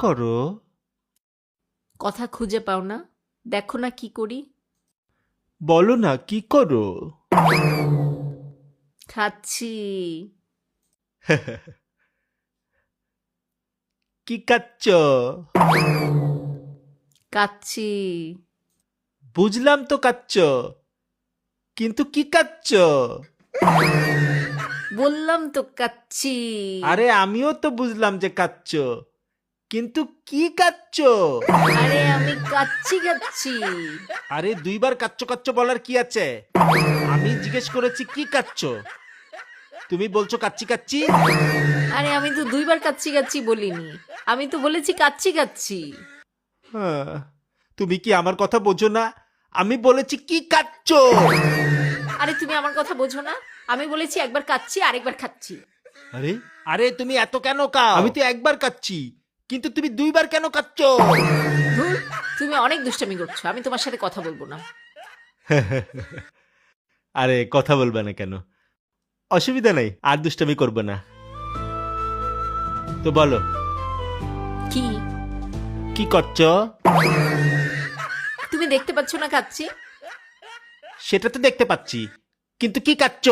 করো? কথা খুঁজে পাও না? দেখো না কি করি। বলো না কি করো? খাচ্ছি। কি কাচ্ছ? কাচ্ছি। বুঝলাম তো কাচ্ছ, কিন্তু কি কাচ্ছ? বললাম তো কাচ্ছি। আরে আমিও তো বুঝলাম যে কাচ্ছ, কিন্তু কি কাচ্ছ? আরে আমি কাচ্ছি খাচ্ছি। আরে দুইবার কাচ্ছ কাচ্ছ বলার কি আছে? আমি জিজ্ঞেস করেছি কি কাচ্ছ, তুমি বলছো কাচ্চি কাচ্চি। আরে আমি তো দুইবার কাচ্ছি কাচ্ছি বলিনি, আমি তো বলেছি কাচ্ছি খাচ্ছি। হ্যাঁ, তুমি কি আমার কথা বোঝো না? আমি বলেছি কি কাচ্ছ। আরে তুমি আমার কথা বোঝো না? আমি বলেছি একবার কাচ্ছি আরেকবার খাচ্ছি। আরে আরে তুমি এত কেন কাও? আমি তো একবার কাচ্ছি, কিন্তু তুমি দুইবার কেন কাচ্ছ? ধুর, তুমি অনেক দুষ্টামি করছো, আমি তোমার সাথে কথা বলবো না। আরে কথা বলবে না কেন? অসুবিধা নেই, আর দুষ্টামি করবে না। তো বলো কি? কি করছ? তুমি দেখতে পাচ্ছ না খাচ্ছি? সেটা তো দেখতে পাচ্ছি, কিন্তু কি কাচ্ছ?